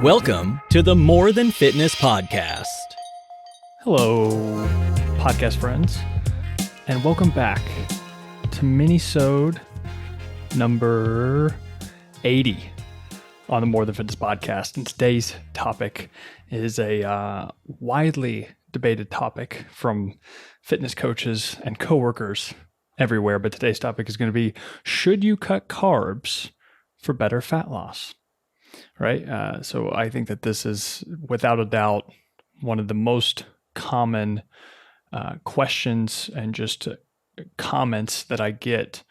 Welcome to the More Than Fitness podcast. Hello, podcast friends, and welcome back to Minisode number 80 on the More Than Fitness podcast. And today's topic is a widely debated topic from fitness coaches and coworkers everywhere. But today's topic is going to be, should you cut carbs for better fat loss? Right? So I think that this is without a doubt one of the most common questions and just comments that I get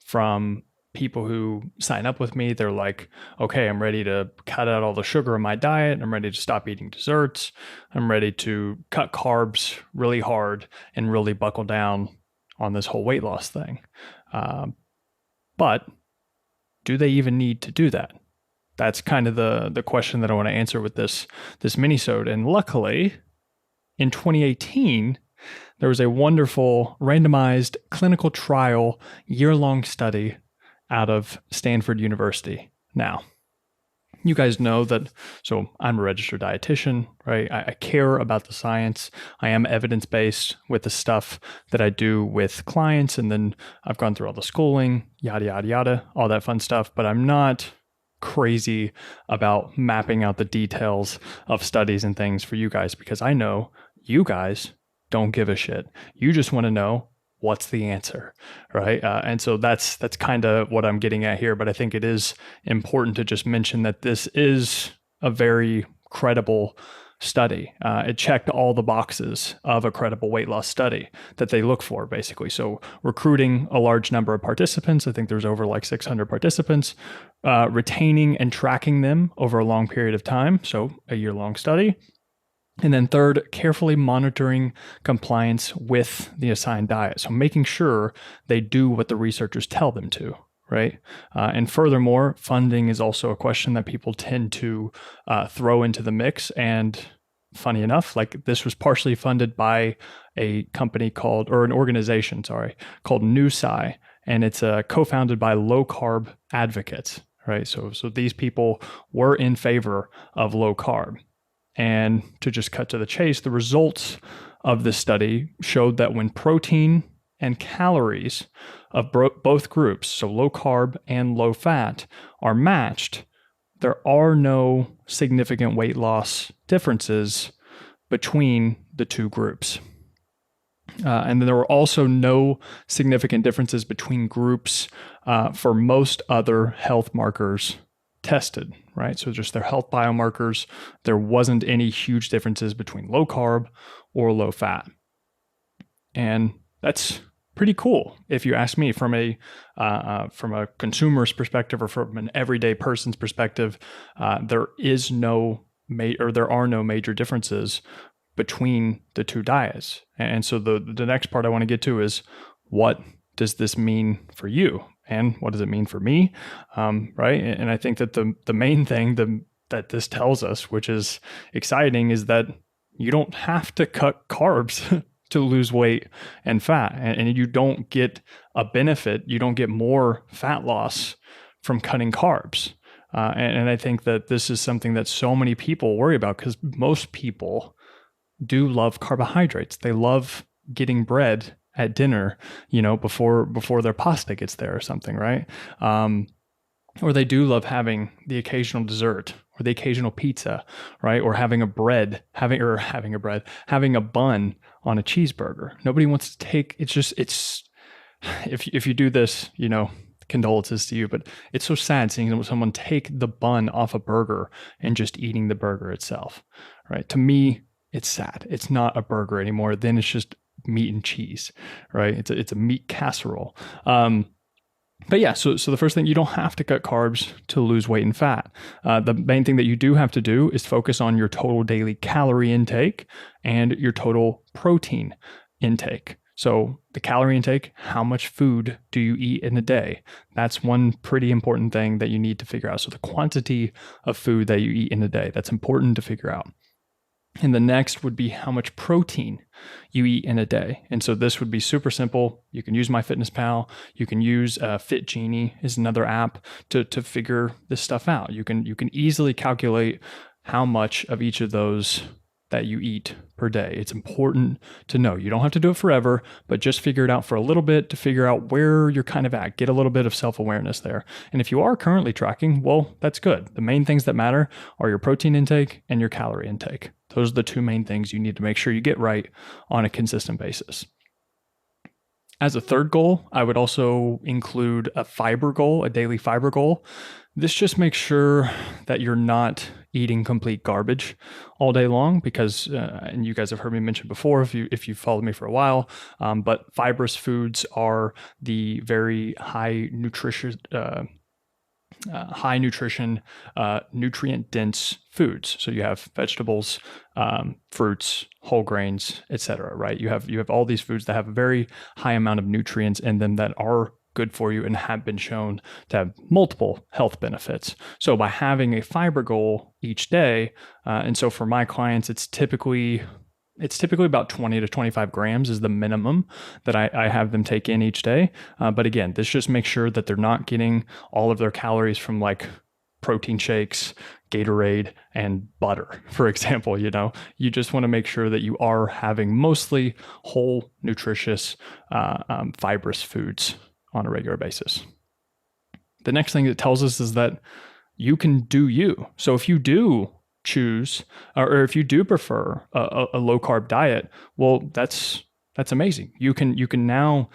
from people who sign up with me. They're like, okay, I'm ready to cut out all the sugar in my diet. I'm ready to stop eating desserts. I'm ready to cut carbs really hard and really buckle down on this whole weight loss thing. But do they even need to do that? That's kind of the question that I want to answer with this minisode. And luckily, in 2018, there was a wonderful randomized clinical trial, year-long study out of Stanford University. Now, you guys know that, so I'm a registered dietitian, right? I care about the science. I am evidence-based with the stuff that I do with clients. And then I've gone through all the schooling, yada, yada, yada, all that fun stuff. But I'm not crazy about mapping out the details of studies and things for you guys, because I know you guys don't give a shit. You just want to know what's the answer, right? And so that's kind of what I'm getting at here. But I think it is important to just mention that this is a very credible study. It checked all the boxes of a credible weight loss study that they look for, basically. So recruiting a large number of participants, I think there's over like 600 participants, retaining and tracking them over a long period of time, so a year-long study. And then third, carefully monitoring compliance with the assigned diet. So making sure they do what the researchers tell them to, right? And furthermore, funding is also a question that people tend to throw into the mix. And funny enough, like this was partially funded by a company called, or an organization, called NewSci. And it's co-founded by low carb advocates, right? So these people were in favor of low carb. And to just cut to the chase, the results of this study showed that when protein and calories of both groups, so low carb and low fat, are matched, there are no significant weight loss differences between the two groups. And there were also no significant differences between groups for most other health markers tested, right? So just their health biomarkers, there wasn't any huge differences between low carb or low fat. And that's pretty cool, if you ask me, from a consumer's perspective or from an everyday person's perspective. There are no major differences between the two diets. And so the next part I want to get to is, what does this mean for you? And what does it mean for me? Right? And I think that the main thing that this tells us, which is exciting, is that you don't have to cut carbs to lose weight and fat. And you don't get a benefit. You don't get more fat loss from cutting carbs. And I think that this is something that so many people worry about, because most people do love carbohydrates. They love getting bread at dinner, before their pasta gets there or something, right? Or they do love having the occasional dessert or the occasional pizza, right? Or having a bun on a cheeseburger. Nobody wants to take, if you do this, condolences to you, but it's so sad seeing someone take the bun off a burger and just eating the burger itself, right? To me, it's sad. It's not a burger anymore. Then it's just meat and cheese, right? It's a meat casserole. But yeah, so the first thing, you don't have to cut carbs to lose weight and fat. The main thing that you do have to do is focus on your total daily calorie intake and your total protein intake. So the calorie intake, how much food do you eat in a day? That's one pretty important thing that you need to figure out. So the quantity of food that you eat in a day, that's important to figure out. And the next would be how much protein you eat in a day. And so this would be super simple. You can use MyFitnessPal. You can use Fit Genie is another app to figure this stuff out. You can easily calculate how much of each of those that you eat per day. It's important to know. You don't have to do it forever, but just figure it out for a little bit to figure out where you're kind of at. Get a little bit of self-awareness there. And if you are currently tracking, well, that's good. The main things that matter are your protein intake and your calorie intake. Those are the two main things you need to make sure you get right on a consistent basis. As a third goal, I would also include a fiber goal, a daily fiber goal. This just makes sure that you're not eating complete garbage all day long because, and you guys have heard me mention before if you've followed me for a while, but fibrous foods are the very high nutrition, nutrient dense foods. So you have vegetables, fruits, whole grains, etc. Right? You have all these foods that have a very high amount of nutrients in them that are good for you and have been shown to have multiple health benefits. So by having a fiber goal each day, and so for my clients, it's typically about 20 to 25 grams is the minimum that I have them take in each day. But again, this just makes sure that they're not getting all of their calories from like protein shakes, Gatorade, and butter, for example. You just want to make sure that you are having mostly whole, nutritious, fibrous foods on a regular basis. The next thing it tells us is that you can do you. So if you do choose, or if you do prefer a low carb diet, well, that's amazing. You can now,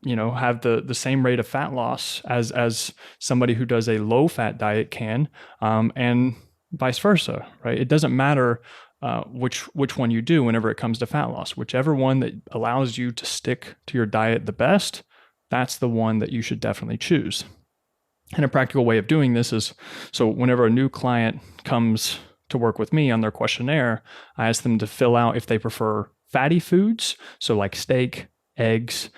have the same rate of fat loss as somebody who does a low fat diet can, and vice versa, right? It doesn't matter which one you do whenever it comes to fat loss. Whichever one that allows you to stick to your diet the best, that's the one that you should definitely choose. And a practical way of doing this is, so whenever a new client comes to work with me on their questionnaire, I ask them to fill out if they prefer fatty foods, so like steak, eggs,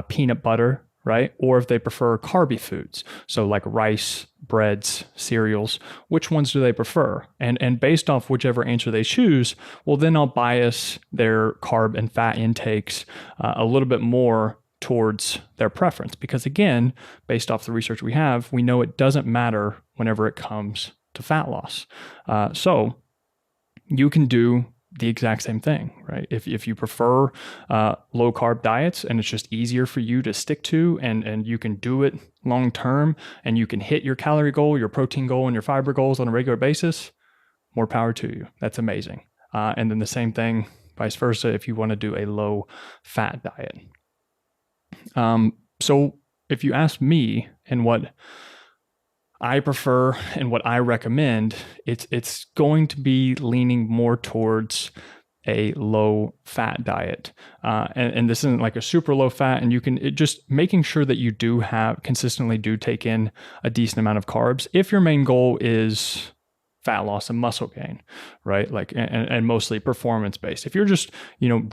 peanut butter, right? Or if they prefer carby foods, so like rice, breads, cereals, which ones do they prefer? And based off whichever answer they choose, well, then I'll bias their carb and fat intakes a little bit more towards their preference. Because again, based off the research we have, we know it doesn't matter whenever it comes to fat loss. So you can do the exact same thing, right? If you prefer low carb diets and it's just easier for you to stick to, and you can do it long term, and you can hit your calorie goal, your protein goal, and your fiber goals on a regular basis, more power to you. That's amazing. And then the same thing, vice versa, if you want to do a low fat diet. So if you ask me and what I prefer and what I recommend, it's going to be leaning more towards a low fat diet. And this isn't like a super low fat, and just making sure that you consistently take in a decent amount of carbs. If your main goal is fat loss and muscle gain, right? Like, and mostly performance based. If you're just,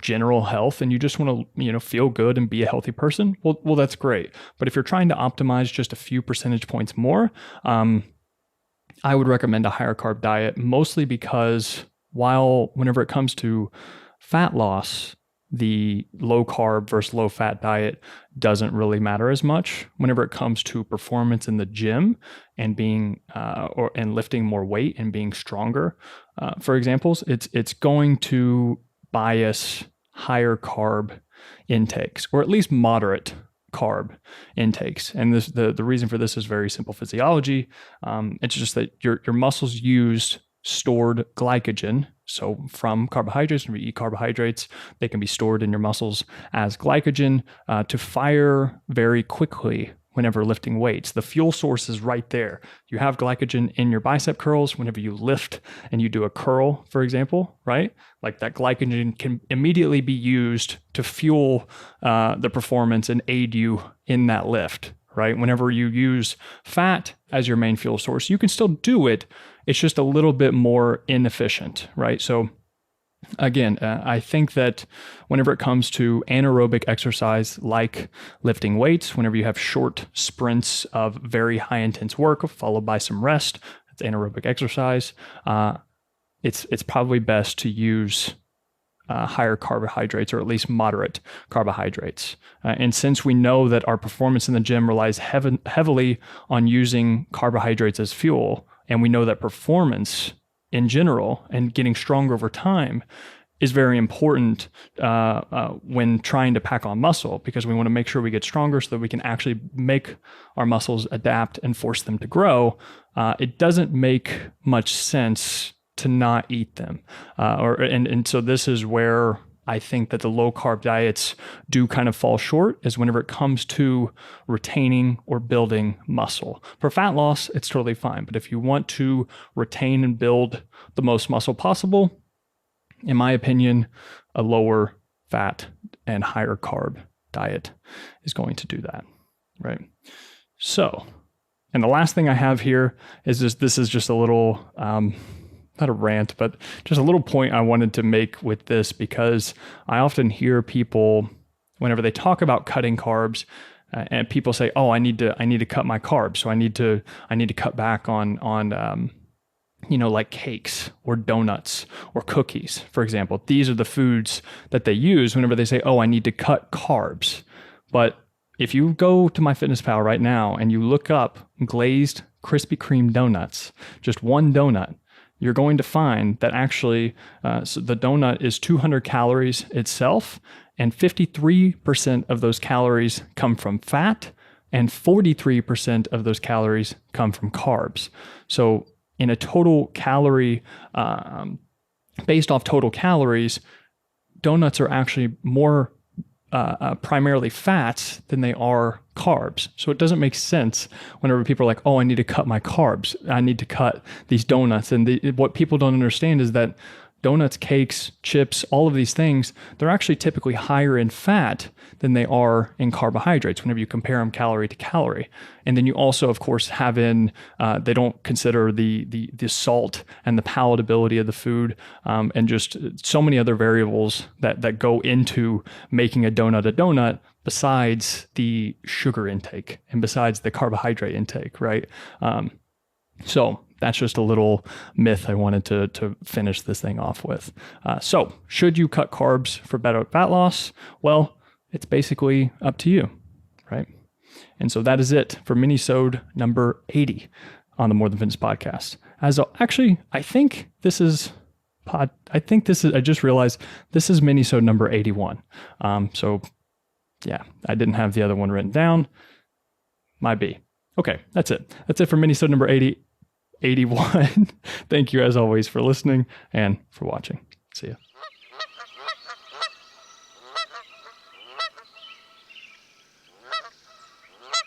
general health and you just want to, feel good and be a healthy person, well, that's great. But if you're trying to optimize just a few percentage points more, I would recommend a higher carb diet, mostly because whenever it comes to fat loss, the low carb versus low fat diet doesn't really matter as much whenever it comes to performance in the gym and being and lifting more weight and being stronger. For examples, it's going to bias higher carb intakes, or at least moderate carb intakes. And the reason for this is very simple physiology. It's just that your muscles used stored glycogen. So from carbohydrates, when we eat carbohydrates, they can be stored in your muscles as glycogen to fire very quickly whenever lifting weights. The fuel source is right there. You have glycogen in your bicep curls whenever you lift and you do a curl, for example, right? Like that glycogen can immediately be used to fuel the performance and aid you in that lift, right? Whenever you use fat as your main fuel source, you can still do it. It's just a little bit more inefficient, right? So again, I think that whenever it comes to anaerobic exercise like lifting weights, whenever you have short sprints of very high intense work followed by some rest, it's anaerobic exercise, it's probably best to use higher carbohydrates, or at least moderate carbohydrates. And since we know that our performance in the gym relies heavily on using carbohydrates as fuel, and we know that performance in general and getting stronger over time is very important when trying to pack on muscle, because we want to make sure we get stronger so that we can actually make our muscles adapt and force them to grow. It doesn't make much sense to not eat them. And so this is where I think that the low carb diets do kind of fall short, is whenever it comes to retaining or building muscle. For fat loss, it's totally fine. But if you want to retain and build the most muscle possible, in my opinion, a lower fat and higher carb diet is going to do that, right? So, and the last thing I have here is this is just a little, not a rant, but just a little point I wanted to make with this, because I often hear people, whenever they talk about cutting carbs, and people say, "Oh, I need to cut my carbs, so I need to cut back on like cakes or donuts or cookies, for example." These are the foods that they use whenever they say, "Oh, I need to cut carbs." But if you go to MyFitnessPal right now and you look up glazed Krispy Kreme donuts, just one donut, you're going to find that actually so the donut is 200 calories itself, and 53% of those calories come from fat, and 43% of those calories come from carbs. So in a total calorie, based off total calories, donuts are actually more primarily fats than they are carbs. So it doesn't make sense whenever people are like, "Oh, I need to cut my carbs. I need to cut these donuts." And what people don't understand is that donuts, cakes, chips, all of these things, they're actually typically higher in fat than they are in carbohydrates whenever you compare them calorie to calorie. And then you also, of course, have in, they don't consider the salt and the palatability of the food, and just so many other variables that go into making a donut besides the sugar intake and besides the carbohydrate intake, right? So that's just a little myth I wanted to finish this thing off with. So should you cut carbs for better fat loss? Well, it's basically up to you, right? And so that is it for Minisode number 80 on the More Than Fitness podcast. I think this is, I just realized this is Minisode number 81. So yeah, I didn't have the other one written down. My B. Okay, that's it. That's it for Minisode number 81. Thank you as always for listening and for watching. See ya.